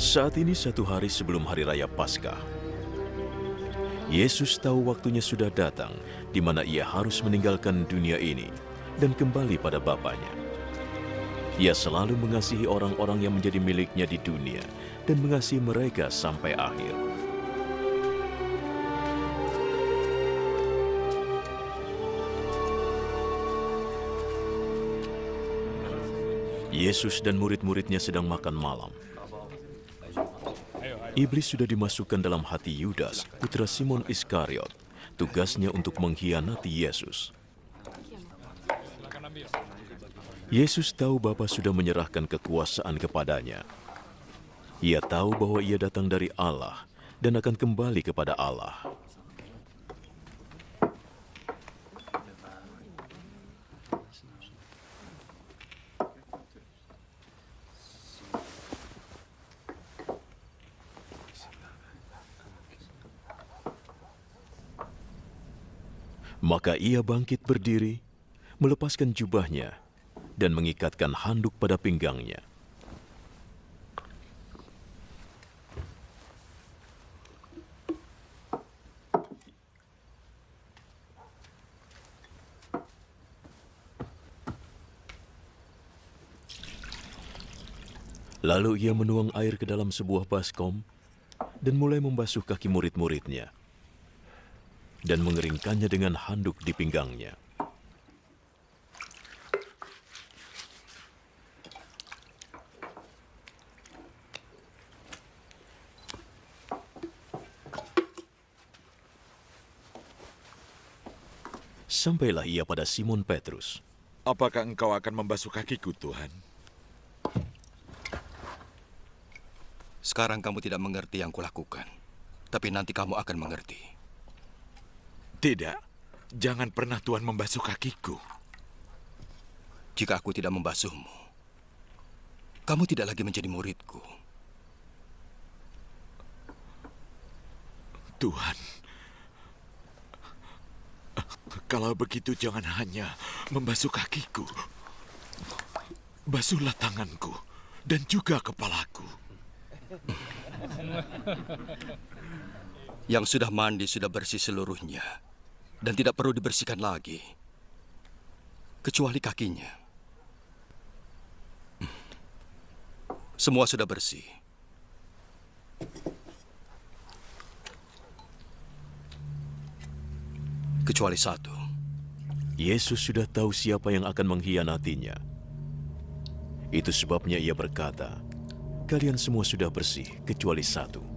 Saat ini satu hari sebelum hari raya Paskah. Yesus tahu waktunya sudah datang di mana ia harus meninggalkan dunia ini dan kembali pada Bapanya. Ia selalu mengasihi orang-orang yang menjadi miliknya di dunia dan mengasihi mereka sampai akhir. Yesus dan murid-muridnya sedang makan malam. Iblis sudah dimasukkan dalam hati Yudas, putra Simon Iskariot. Tugasnya untuk mengkhianati Yesus. Yesus tahu Bapa sudah menyerahkan kekuasaan kepadanya. Ia tahu bahwa ia datang dari Allah dan akan kembali kepada Allah. Maka ia bangkit berdiri, melepaskan jubahnya, dan mengikatkan handuk pada pinggangnya. Lalu ia menuang air ke dalam sebuah baskom dan mulai membasuh kaki murid-muridnya dan mengeringkannya dengan handuk di pinggangnya. Sampailah ia pada Simon Petrus. Apakah engkau akan membasuh kakiku, Tuhan? Sekarang kamu tidak mengerti yang kulakukan, tapi nanti kamu akan mengerti. Tidak, jangan pernah Tuhan membasuh kakiku. Jika aku tidak membasuhmu, kamu tidak lagi menjadi muridku. Tuhan, kalau begitu jangan hanya membasuh kakiku. Basuhlah tanganku dan juga kepalaku. Yang sudah mandi sudah bersih seluruhnya dan tidak perlu dibersihkan lagi, kecuali kakinya. Semua sudah bersih. Kecuali satu. Yesus sudah tahu siapa yang akan mengkhianatinya. Itu sebabnya ia berkata, "Kalian semua sudah bersih, kecuali satu."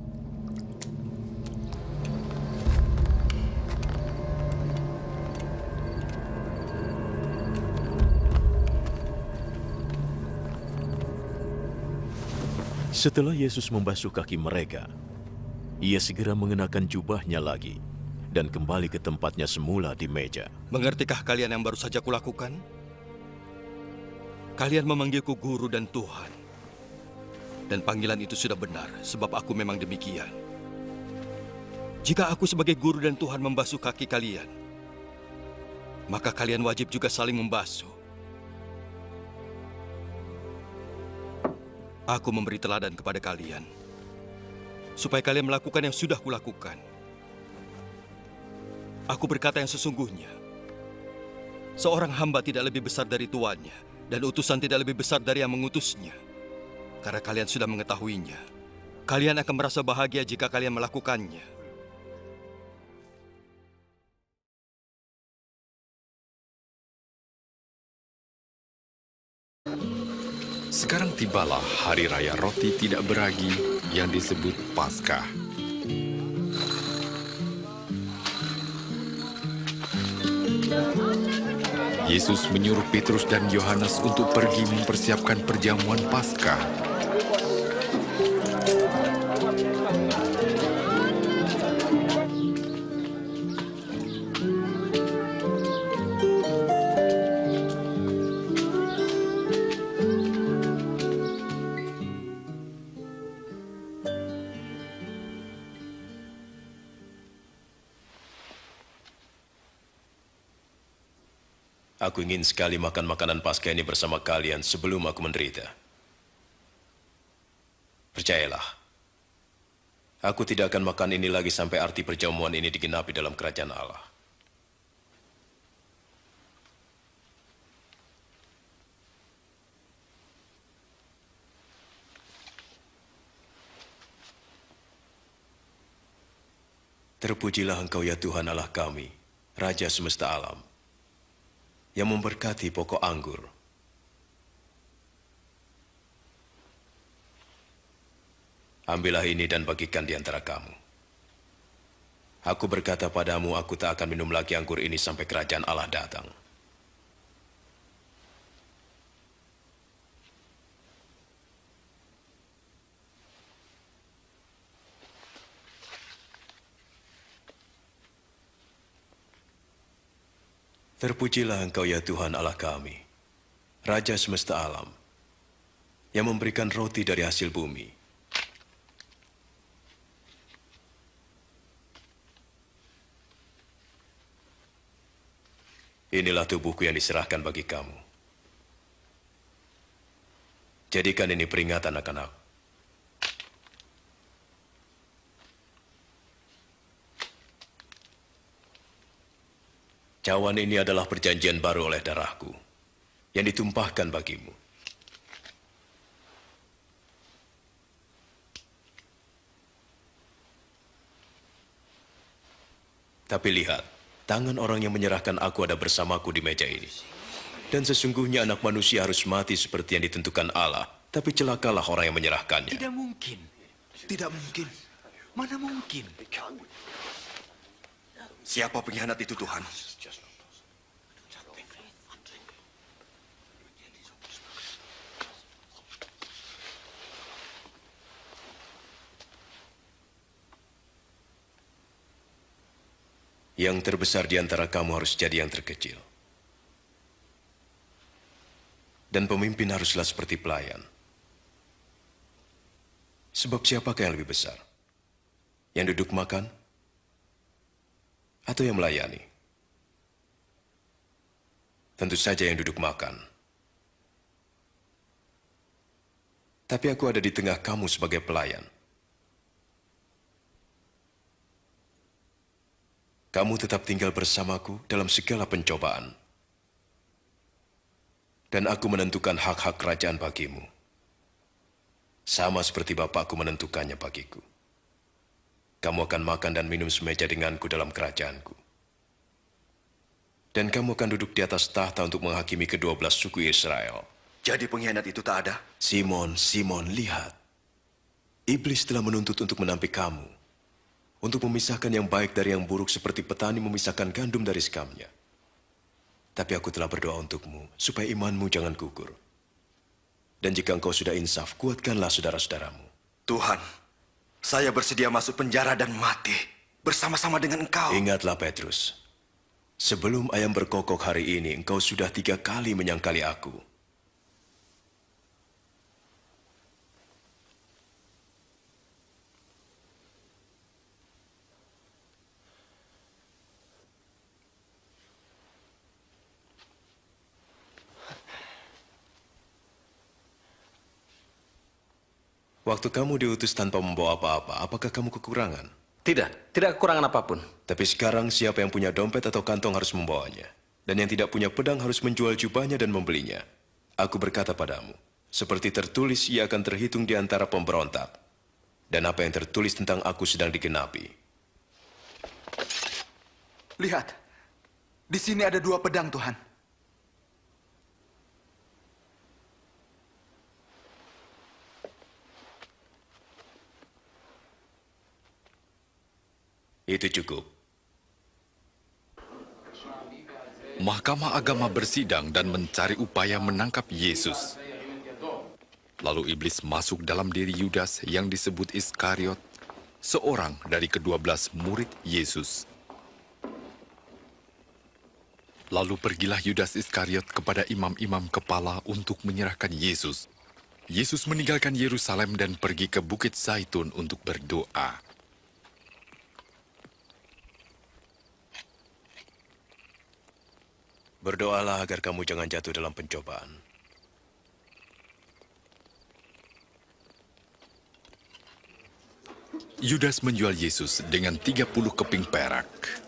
Setelah Yesus membasuh kaki mereka, ia segera mengenakan jubahnya lagi dan kembali ke tempatnya semula di meja. Mengertikah kalian yang baru saja kulakukan? Kalian memanggilku guru dan Tuhan. Dan panggilan itu sudah benar, sebab aku memang demikian. Jika aku sebagai guru dan Tuhan membasuh kaki kalian, maka kalian wajib juga saling membasuh. Aku memberi teladan kepada kalian, supaya kalian melakukan yang sudah kulakukan. Aku berkata yang sesungguhnya, seorang hamba tidak lebih besar dari tuannya, dan utusan tidak lebih besar dari yang mengutusnya. Karena kalian sudah mengetahuinya, kalian akan merasa bahagia jika kalian melakukannya. Sekarang tibalah hari raya roti tidak beragi yang disebut Paskah. Yesus menyuruh Petrus dan Yohanes untuk pergi mempersiapkan perjamuan Paskah. Aku ingin sekali makan makanan Paskah ini bersama kalian sebelum aku menderita. Percayalah, aku tidak akan makan ini lagi sampai arti perjamuan ini digenapi dalam kerajaan Allah. Terpujilah Engkau ya Tuhan Allah kami, Raja semesta alam, yang memberkati pokok anggur. Ambillah ini dan bagikan di antara kamu. Aku berkata padamu, aku tak akan minum lagi anggur ini sampai kerajaan Allah datang. Terpujilah Engkau ya Tuhan Allah kami, Raja semesta alam, yang memberikan roti dari hasil bumi. Inilah tubuhku yang diserahkan bagi kamu. Jadikan ini peringatan akan aku. Cawan ini adalah perjanjian baru oleh darahku, yang ditumpahkan bagimu. Tapi lihat, tangan orang yang menyerahkan aku ada bersamaku di meja ini. Dan sesungguhnya anak manusia harus mati seperti yang ditentukan Allah, tapi celakalah orang yang menyerahkannya. Tidak mungkin. Tidak mungkin. Mana mungkin? Siapa pengkhianat itu, Tuhan? Yang terbesar di antara kamu harus jadi yang terkecil. Dan pemimpin haruslah seperti pelayan. Sebab siapakah yang lebih besar? Yang duduk makan? Atau yang melayani? Tentu saja yang duduk makan. Tapi aku ada di tengah kamu sebagai pelayan. Kamu tetap tinggal bersamaku dalam segala pencobaan. Dan aku menentukan hak-hak kerajaan bagimu. Sama seperti Bapakku menentukannya bagiku. Kamu akan makan dan minum semeja denganku dalam kerajaanku. Dan kamu akan duduk di atas tahta untuk menghakimi ke-12 suku Israel. Jadi pengkhianat itu tak ada? Simon, Simon, lihat. Iblis telah menuntut untuk menampik kamu. Untuk memisahkan yang baik dari yang buruk seperti petani memisahkan gandum dari sekamnya. Tapi aku telah berdoa untukmu, supaya imanmu jangan gugur. Dan jika engkau sudah insaf, kuatkanlah saudara-saudaramu. Tuhan, saya bersedia masuk penjara dan mati bersama-sama dengan Engkau. Ingatlah Petrus, sebelum ayam berkokok hari ini, engkau sudah 3 kali menyangkali aku. Waktu kamu diutus tanpa membawa apa-apa, apakah kamu kekurangan? Tidak kekurangan apapun. Tapi sekarang siapa yang punya dompet atau kantong harus membawanya. Dan yang tidak punya pedang harus menjual jubahnya dan membelinya. Aku berkata padamu, seperti tertulis ia akan terhitung di antara pemberontak. Dan apa yang tertulis tentang aku sedang digenapi. Lihat, di sini ada 2 pedang, Tuhan. Itu cukup. Mahkamah Agama bersidang dan mencari upaya menangkap Yesus. Lalu iblis masuk dalam diri Yudas yang disebut Iskariot, seorang dari ke-12 murid Yesus. Lalu pergilah Yudas Iskariot kepada imam-imam kepala untuk menyerahkan Yesus. Yesus meninggalkan Yerusalem dan pergi ke Bukit Zaitun untuk berdoa. Berdoalah agar kamu jangan jatuh dalam pencobaan. Yudas menjual Yesus dengan 30 keping perak.